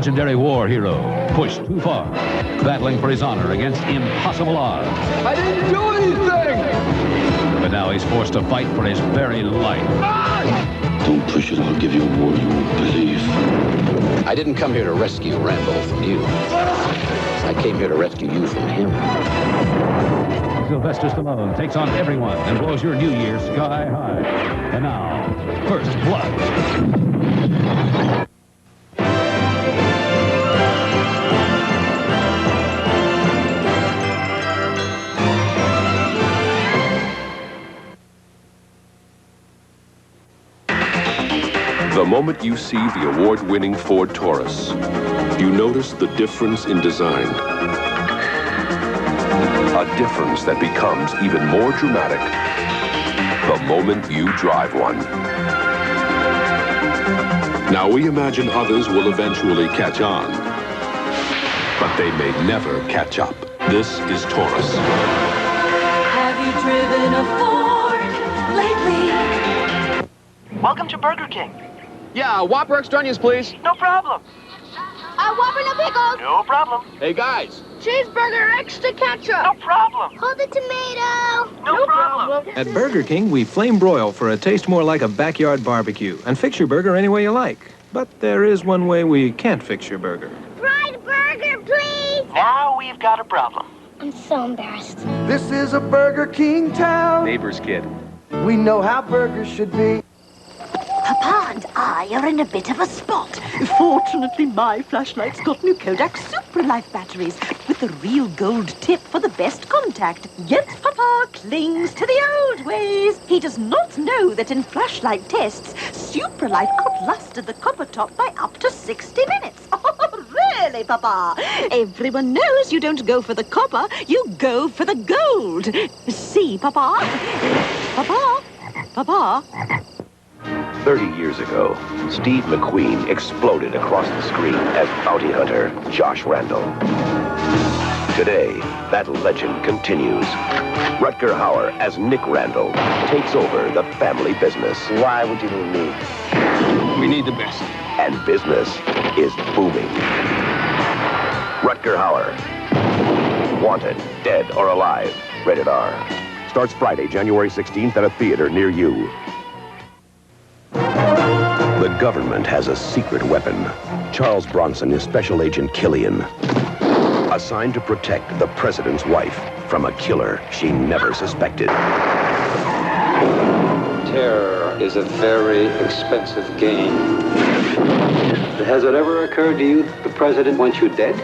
legendary war hero, pushed too far, battling for his honor against impossible odds. I didn't do anything! But now he's forced to fight for his very life. Don't push it, I'll give you a war you won't believe. I didn't come here to rescue Rambo from you. I came here to rescue you from him. Sylvester Stallone takes on everyone and blows your New Year sky high. And now, First Blood. The moment you see the award-winning Ford Taurus, you notice the difference in design. A difference that becomes even more dramatic the moment you drive one. Now we imagine others will eventually catch on, but they may never catch up. This is Taurus. Have you driven a Ford lately? Welcome to Burger King. Yeah, Whopper extra onions, please. No problem. Whopper no pickles. No problem. Hey, guys. Cheeseburger extra ketchup. No problem. Hold the tomato. No problem. At Burger King, we flame broil for a taste more like a backyard barbecue and fix your burger any way you like. But there is one way we can't fix your burger. Fried burger, please. Now we've got a problem. I'm so embarrassed. This is a Burger King town. Neighbor's kid. We know how burgers should be. Papa and I are in a bit of a spot. Fortunately, my flashlight's got new Kodak Super Life batteries with the real gold tip for the best contact. Yet Papa clings to the old ways. He does not know that in flashlight tests, Super Life outlasted the copper top by up to 60 minutes. Oh, really, Papa? Everyone knows you don't go for the copper, you go for the gold. See, Papa? Papa? Papa? 30 years ago, Steve McQueen exploded across the screen as bounty hunter Josh Randall. Today, that legend continues. Rutger Hauer as Nick Randall takes over the family business. Why would you need me? We need the best. And business is booming. Rutger Hauer. Wanted, dead or alive. Rated R. Starts Friday, January 16th at a theater near you. The government has a secret weapon. Charles Bronson is Special Agent Killian, assigned to protect the president's wife from a killer she never suspected. Terror is a very expensive game. Has it ever occurred to you the president wants you dead?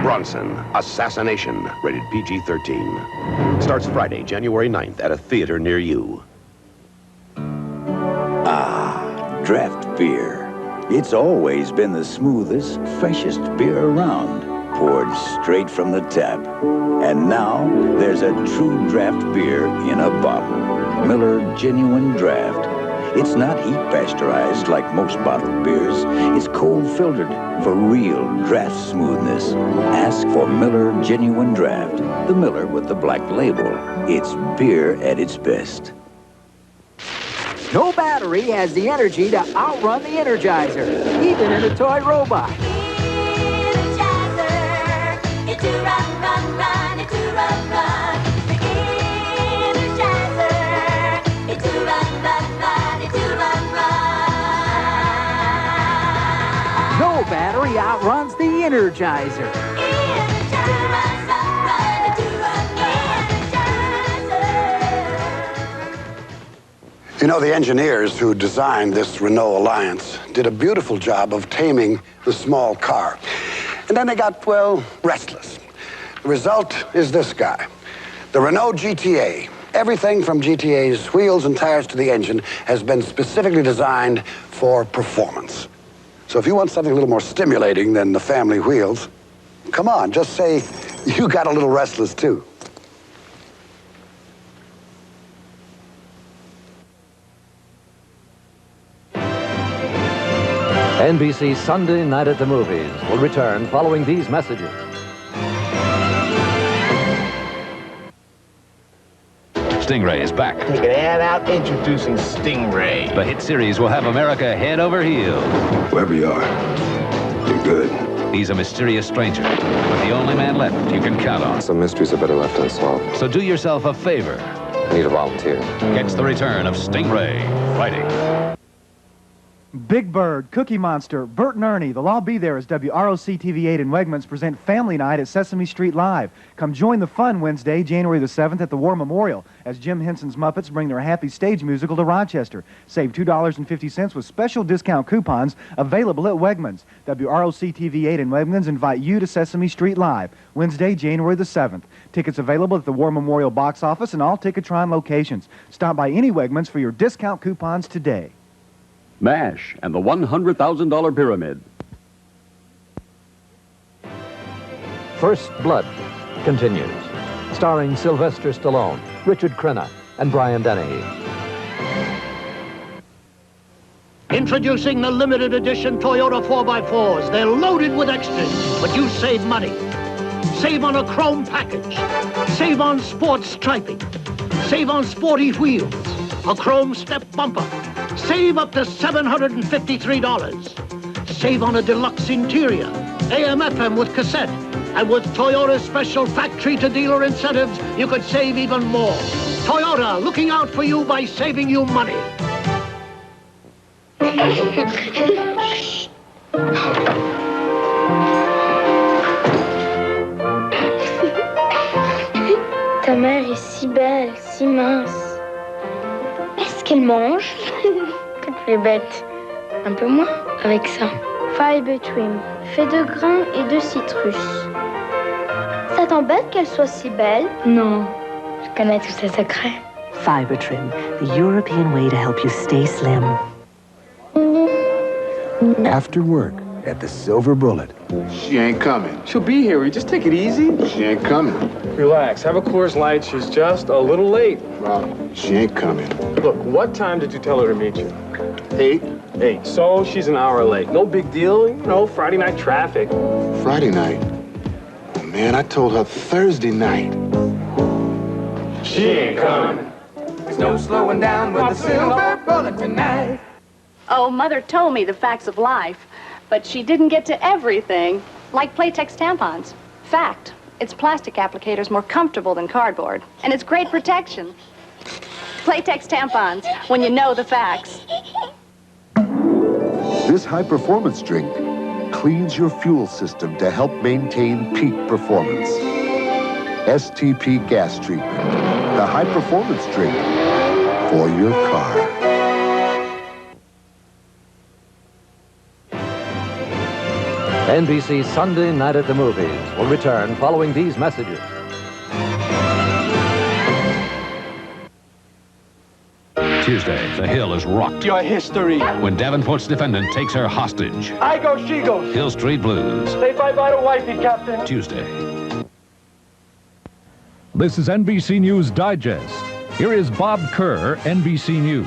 Bronson, Assassination, rated PG-13. Starts Friday, January 9th at a theater near you. Draft beer. It's always been the smoothest, freshest beer around, poured straight from the tap. And now, there's a true draft beer in a bottle. Miller Genuine Draft. It's not heat pasteurized like most bottled beers. It's cold filtered for real draft smoothness. Ask for Miller Genuine Draft. The Miller with the black label. It's beer at its best. No battery has the energy to outrun the Energizer, even in a toy robot. Energizer, it's a run, run, run, it's a run, run. The Energizer, it's a run, run, run, it's a run, run. No battery outruns the Energizer. You know, the engineers who designed this Renault Alliance did a beautiful job of taming the small car. And then they got, well, restless. The result is this guy, the Renault GTA. Everything from GTA's wheels and tires to the engine has been specifically designed for performance. So if you want something a little more stimulating than the family wheels, come on, just say you got a little restless too. NBC's Sunday Night at the Movies will return following these messages. Stingray is back. Take an ad out introducing Stingray. The hit series will have America head over heels. Whoever you are, you're good. He's a mysterious stranger, but the only man left you can count on. Some mysteries are better left unsolved. So do yourself a favor. I need a volunteer. Catch the return of Stingray, Friday. Big Bird, Cookie Monster, Bert and Ernie, they'll all be there as WROC TV8 and Wegmans present Family Night at Sesame Street Live. Come join the fun Wednesday, January the 7th at the War Memorial as Jim Henson's Muppets bring their happy stage musical to Rochester. Save $2.50 with special discount coupons available at Wegmans. WROC TV8 and Wegmans invite you to Sesame Street Live, Wednesday, January the 7th. Tickets available at the War Memorial box office and all Ticketron locations. Stop by any Wegmans for your discount coupons today. MASH and the $100,000 Pyramid. First Blood continues, starring Sylvester Stallone, Richard Crenna, and Brian Dennehy. Introducing the limited edition Toyota 4x4s. They're loaded with extras, but you save money. Save on a chrome package. Save on sports striping. Save on sporty wheels. A chrome step bumper. Save up to $753. Save on a deluxe interior, AM/FM with cassette, and with Toyota's special factory-to-dealer incentives, you could save even more. Toyota, looking out for you by saving you money. Ta mère est si belle, si mince. Est-ce qu'elle mange? Que tu es bête. Un peu moins avec ça. Fiber trim, fait de grains et de citrus. Ça t'embête qu'elle soit si belle? Non, je connais tous ses secrets. Fiber Trim, the European way to help you stay slim. After work at the Silver Bullet. She ain't coming. She'll be here. We just take it easy. She ain't coming. Relax. Have a Coors Light. She's just a little late. Well, she ain't coming. Look, what time did you tell her to meet you? 8. 8. So she's an hour late. No big deal. You know, Friday night traffic. Friday night? Oh, man, I told her Thursday night. She ain't coming. There's no slowing down with the Silver Bullet tonight. Oh, Mother told me the facts of life, but she didn't get to everything, like Playtex tampons. Fact, its plastic applicator's more comfortable than cardboard, and it's great protection. Playtex tampons, when you know the facts. This high-performance drink cleans your fuel system to help maintain peak performance. STP gas treatment, the high-performance drink for your car. NBC Sunday Night at the Movies will return following these messages. Tuesday, the Hill is rocked. Your history. When Davenport's defendant takes her hostage. I go, she goes. Hill Street Blues. Say bye-bye to wifey, Captain. Tuesday. This is NBC News Digest. Here is Bob Kerr, NBC News.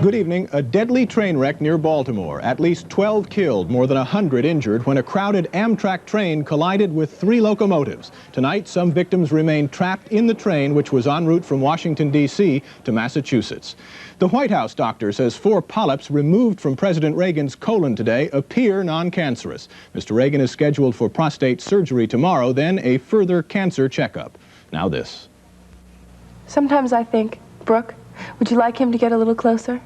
Good evening. A deadly train wreck near Baltimore. At least 12 killed, more than 100 injured when a crowded Amtrak train collided with 3 locomotives. Tonight, some victims remain trapped in the train, which was en route from Washington, D.C. to Massachusetts. The White House doctor says 4 polyps removed from President Reagan's colon today appear non-cancerous. Mr. Reagan is scheduled for prostate surgery tomorrow, then a further cancer checkup. Now this. Sometimes I think, Brooke, would you like him to get a little closer?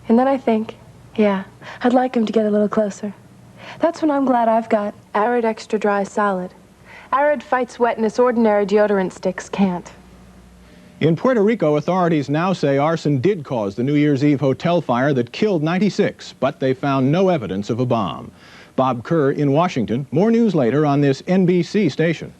And then I think, yeah, I'd like him to get a little closer. That's when I'm glad I've got Arid Extra Dry Solid. Arid fights wetness ordinary deodorant sticks can't. In Puerto Rico, authorities now say arson did cause the New Year's Eve hotel fire that killed 96, but they found no evidence of a bomb. Bob Kerr in Washington. More news later on this NBC station.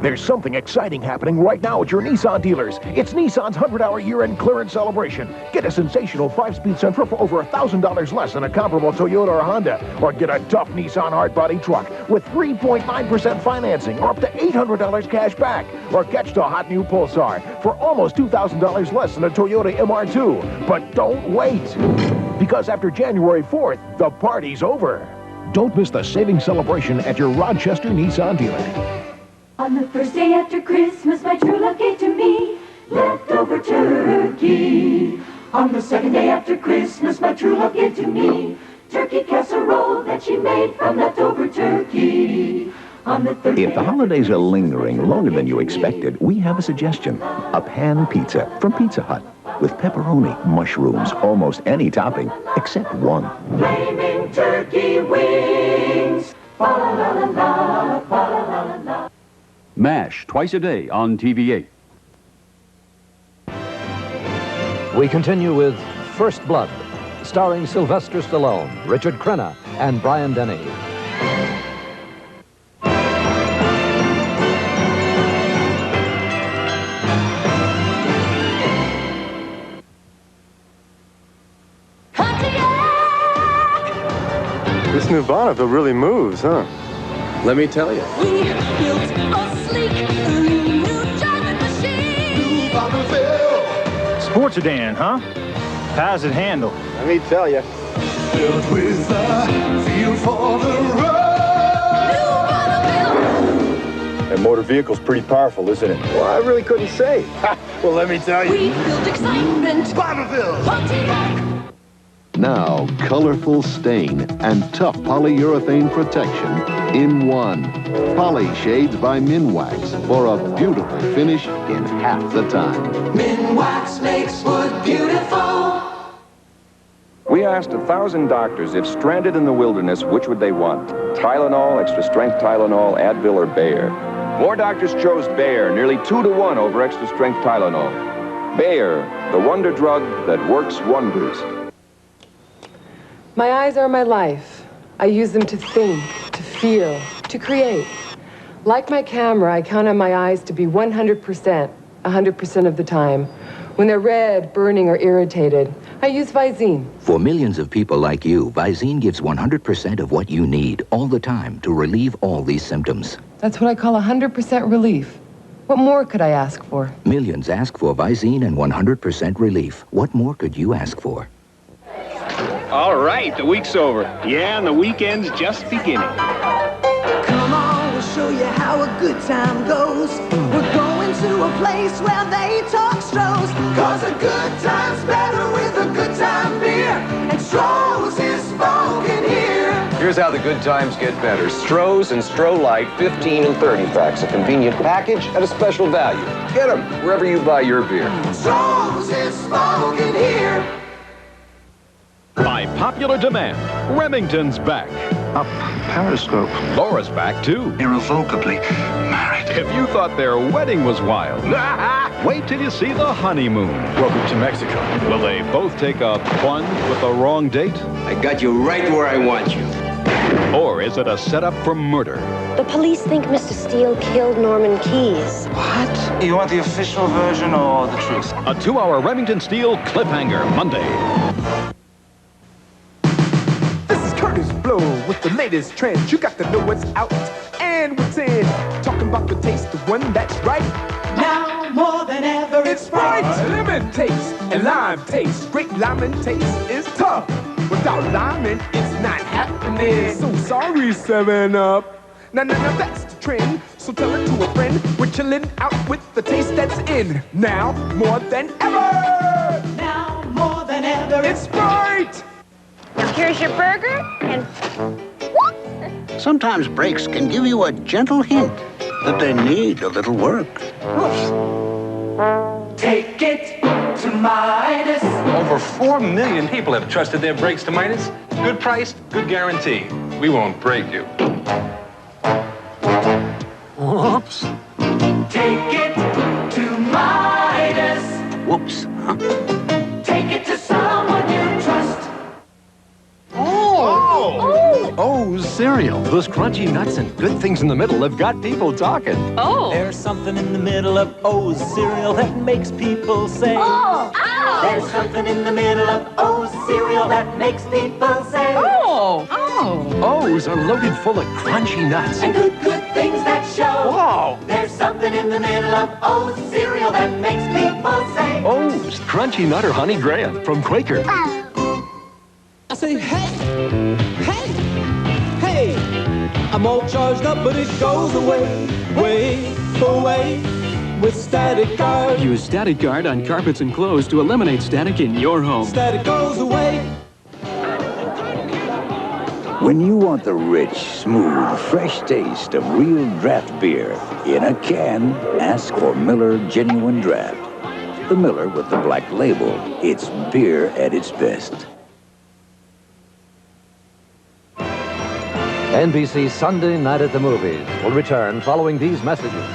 There's something exciting happening right now at your Nissan dealers. It's Nissan's 100-hour year-end clearance celebration. Get a sensational 5-speed Sentra for over $1,000 less than a comparable Toyota or Honda. Or get a tough Nissan hardbody truck with 3.9% financing or up to $800 cash back. Or catch the hot new Pulsar for almost $2,000 less than a Toyota MR2. But don't wait, because after January 4th, the party's over. Don't miss the savings celebration at your Rochester Nissan dealer. On the first day after Christmas, my true love gave to me leftover turkey. On the second day after Christmas, my true love gave to me turkey casserole that she made from leftover turkey. On the third If the holidays are lingering longer than you expected, we have a suggestion. A pan pizza from Pizza Hut with pepperoni, mushrooms, almost any topping except one. Flaming turkey wings. Fa-la-la-la-la, fa-la-la-la-la. MASH, twice a day on TV8. We continue with First Blood, starring Sylvester Stallone, Richard Crenna, and Brian Denny. This new Bonneville really moves, huh? Let me tell you. We built a sleek, new driving machine. New Bonneville. Sports sedan, huh? How's it handle? Let me tell you. Built with a feel for the road. New Bonneville. That motor vehicle's pretty powerful, isn't it? Well, I really couldn't say. Well, let me tell you. We built excitement. Bonneville. Pontiac. Now, colorful stain and tough polyurethane protection in one. Poly Shades by Minwax for a beautiful finish in half the time. Minwax makes wood beautiful. We asked 1,000 doctors if stranded in the wilderness, which would they want? Tylenol, extra strength Tylenol, Advil, or Bayer? More doctors chose Bayer, nearly 2 to 1 over extra strength Tylenol. Bayer, the wonder drug that works wonders. My eyes are my life. I use them to think, to feel, to create. Like my camera, I count on my eyes to be 100% of the time. When they're red, burning, or irritated, I use Visine. For millions of people like you, Visine gives 100% of what you need all the time to relieve all these symptoms. That's what I call 100% relief. What more could I ask for? Millions ask for Visine and 100% relief. What more could you ask for? All right, the week's over. Yeah, and the weekend's just beginning. Come on, we'll show you how a good time goes. We're going to a place where they talk Stroh's. Cause a good time's better with a good time beer. And Stroh's is spoken here. Here's how the good times get better. Stroh's and Stroh Light 15 and 30 packs. A convenient package at a special value. Get them wherever you buy your beer. Stroh's is spoken here. By popular demand, Remington's back. Up Periscope. Laura's back, too. Irrevocably married. If you thought their wedding was wild, wait till you see the honeymoon. Welcome to Mexico. Will they both take a plunge with the wrong date? I got you right where I want you. Or is it a setup for murder? The police think Mr. Steele killed Norman Keyes. What? You want the official version or the truth? A 2-hour Remington Steele cliffhanger, Monday. With the latest trends, you got to know what's out. And what's in, talking about the taste of one that's right. Now more than ever, it's Sprite. Lemon taste and lime taste. Great lemon taste is tough. Without lemon, it's not happening. So sorry, 7-Up. Now, that's the trend. So tell it to a friend. We're chilling out with the taste that's in. Now more than ever. Now more than ever, It's Sprite. Now here's your burger, and Sometimes brakes can give you a gentle hint that they need a little work. take it to Midas. Over 4 million people have trusted their brakes to Midas. Good price, good guarantee. We won't break you. Whoops. Take it to Midas. Whoops, huh? Take it to someone you trust. O's cereal. Those crunchy nuts and good things in the middle have got people talking. Oh! There's something in the middle of O's cereal that makes people say, oh! Ow! There's something in the middle of O's cereal that makes people say, oh! Oh! O's are loaded full of crunchy nuts. And good things that show. Whoa! There's something in the middle of O's cereal that makes people say, O's Crunchy Nut or Honey Graham from Quaker. I say, hey! I'm all charged up, but it goes away. way away with Static Guard. Use Static Guard on carpets and clothes to eliminate static in your home. Static goes away. When you want the rich, smooth, fresh taste of real draft beer in a can, ask for Miller Genuine Draft. The Miller with the black label. It's beer at its best. NBC Sunday Night at the Movies will return following these messages.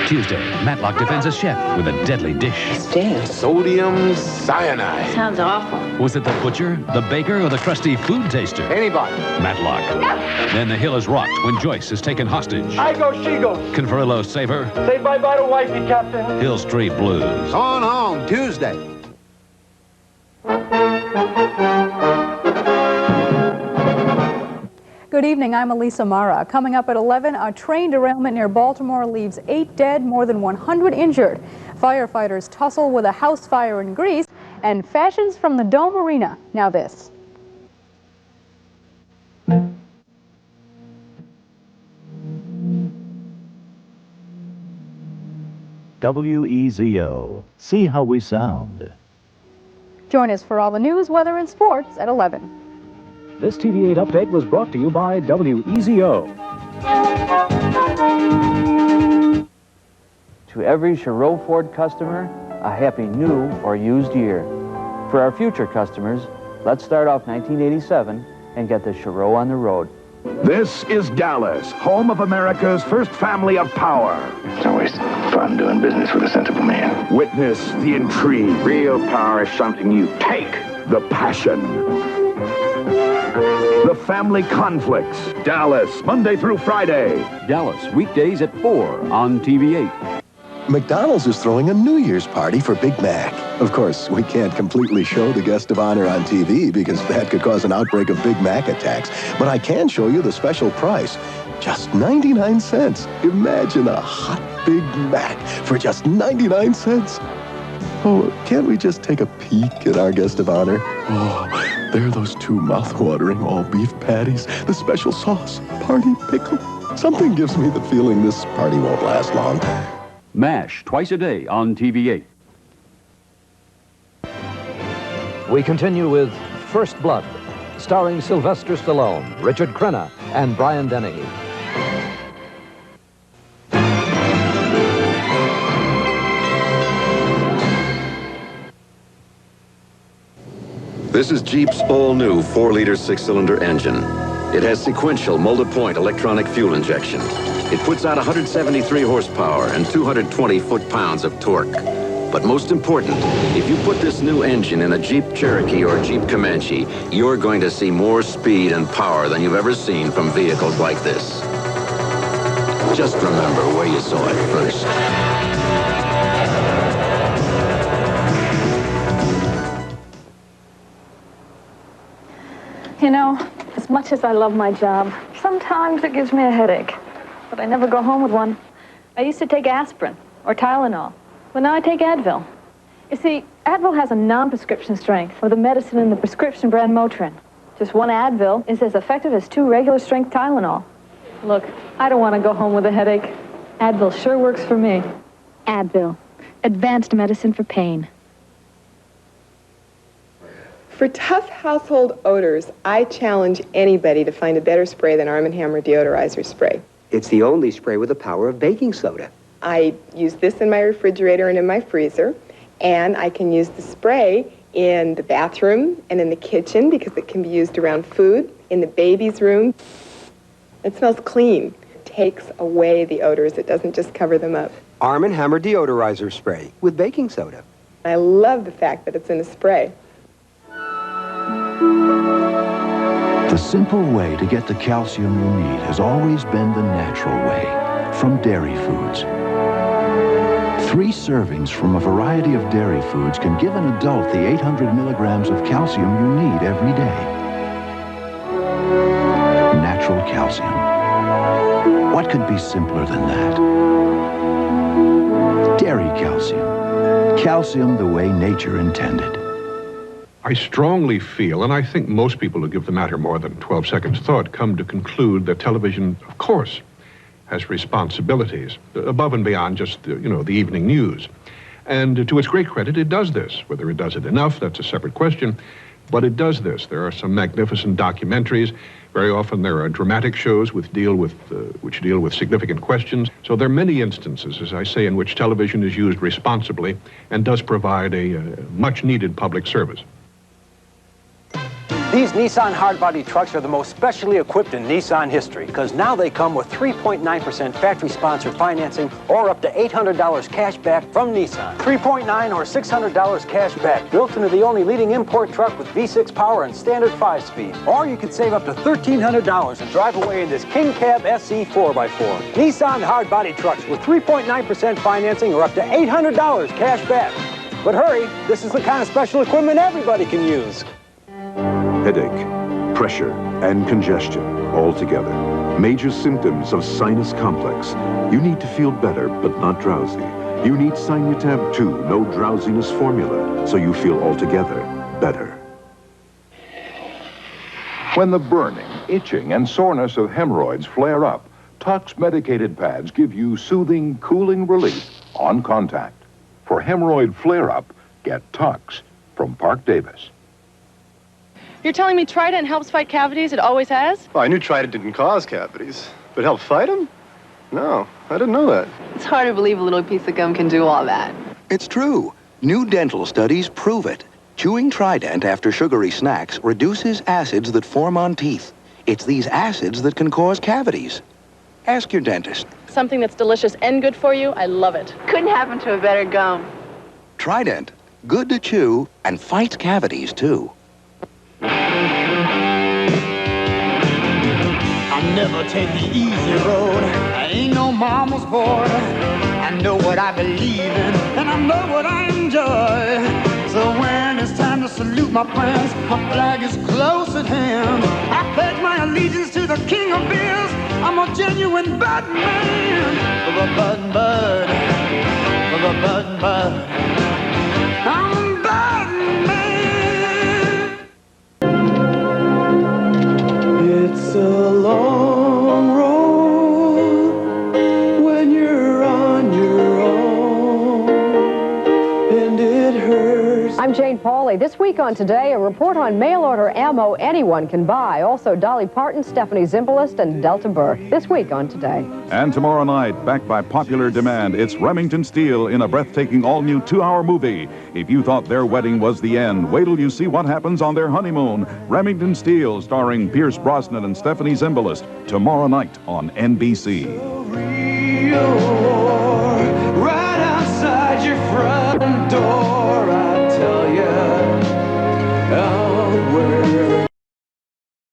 Tuesday, Matlock defends a chef with a deadly dish. Stinks. Sodium cyanide. Sounds awful. Was it the butcher, the baker, or the crusty food taster? Anybody. Matlock. Then the hill is rocked when Joyce is taken hostage. I go, she goes. Converlo save her. Say bye-bye to wifey, Captain. Hill Street Blues. On home, Tuesday. Good evening, I'm Elisa Mara. Coming up at 11, a train derailment near Baltimore leaves 8 dead, more than 100 injured. Firefighters tussle with a house fire in Greece, and fashions from the Dome Arena. Now this. WEZO. See how we sound. Join us for all the news, weather, and sports at 11. This TV8 update was brought to you by WEZO. To every Chereau Ford customer, a happy new or used year. For our future customers, let's start off 1987 and get the Chereau on the road. This is Dallas, home of America's first family of power. It's always fun doing business with a sensible man. Witness the intrigue. Real power is something you take. The passion. The family conflicts. Dallas, Monday through Friday. Dallas, weekdays at 4 on TV8. McDonald's is throwing a New Year's party for Big Mac. Of course, we can't completely show the guest of honor on TV because that could cause an outbreak of Big Mac attacks. But I can show you the special price. Just 99 cents. Imagine a hot Big Mac for just 99 cents. Oh, can't we just take a peek at our guest of honor? Oh, there are those two mouth-watering all-beef patties, the special sauce, party pickle. Something gives me the feeling this party won't last long. MASH, twice a day on TV8. We continue with First Blood, starring Sylvester Stallone, Richard Crenna, and Brian Dennehy. This is Jeep's all-new 4-liter 6-cylinder engine. It has sequential multi-point electronic fuel injection. It puts out 173 horsepower and 220 foot-pounds of torque. But most important, if you put this new engine in a Jeep Cherokee or Jeep Comanche, you're going to see more speed and power than you've ever seen from vehicles like this. Just remember where you saw it first. You know, as much as I love my job, sometimes it gives me a headache. But I never go home with one. I used to take aspirin or Tylenol. Well, now I take Advil. You see, Advil has a non-prescription strength of the medicine in the prescription brand Motrin. Just one Advil is as effective as 2 regular-strength Tylenol. Look, I don't want to go home with a headache. Advil sure works for me. Advil, advanced medicine for pain. For tough household odors, I challenge anybody to find a better spray than Arm & Hammer Deodorizer Spray. It's the only spray with the power of baking soda. I use this in my refrigerator and in my freezer, and I can use the spray in the bathroom and in the kitchen because it can be used around food, in the baby's room. It smells clean. It takes away the odors. It doesn't just cover them up. Arm & Hammer Deodorizer Spray with baking soda. I love the fact that it's in a spray. The simple way to get the calcium you need has always been the natural way, from dairy foods. 3 servings from a variety of dairy foods can give an adult the 800 milligrams of calcium you need every day. Natural calcium. What could be simpler than that? Dairy calcium. Calcium the way nature intended. I strongly feel, and I think most people who give the matter more than 12 seconds thought come to conclude that television, of course, has responsibilities above and beyond just, the evening news. And to its great credit, it does this. Whether it does it enough, that's a separate question, but it does this. There are some magnificent documentaries. Very often there are dramatic shows which deal with significant questions. So there are many instances, as I say, in which television is used responsibly and does provide a much-needed public service. These Nissan hard-body trucks are the most specially equipped in Nissan history because now they come with 3.9% factory-sponsored financing or up to $800 cash back from Nissan. 3.9 or $600 cash back built into the only leading import truck with V6 power and standard 5-speed. Or you could save up to $1,300 and drive away in this King Cab SE 4x4. Nissan hard-body trucks with 3.9% financing or up to $800 cash back. But hurry, this is the kind of special equipment everybody can use. Headache, pressure, and congestion all together. Major symptoms of sinus complex. You need to feel better, but not drowsy. You need Sinutab 2 no drowsiness formula, so you feel altogether better. When the burning, itching, and soreness of hemorrhoids flare up, Tux medicated pads give you soothing, cooling relief on contact. For hemorrhoid flare-up, get Tux from Park Davis. You're telling me Trident helps fight cavities? It always has? Well, I knew Trident didn't cause cavities, but help fight them? No, I didn't know that. It's hard to believe a little piece of gum can do all that. It's true. New dental studies prove it. Chewing Trident after sugary snacks reduces acids that form on teeth. It's these acids that can cause cavities. Ask your dentist. Something that's delicious and good for you, I love it. Couldn't happen to a better gum. Trident, good to chew and fights cavities, too. I never take the easy road. I ain't no mama's boy. I know what I believe in, and I know what I enjoy. So when it's time to salute my friends, my flag is close at hand. I pledge my allegiance to the king of beers. I'm a genuine bad man. Bud, bud, bud, bud. I'm a bad man. It's a long road when you're on your own, and it hurts. I'm Jane Pauley. This week on Today, a report on mail-order ammo anyone can buy. Also, Dolly Parton, Stephanie Zimbalist, and Delta Burke. This week on Today. And tomorrow night, backed by popular demand, it's Remington Steele in a breathtaking all-new 2-hour movie. If you thought their wedding was the end, wait till you see what happens on their honeymoon. Remington Steele, starring Pierce Brosnan and Stephanie Zimbalist, tomorrow night on NBC. Right outside your front door.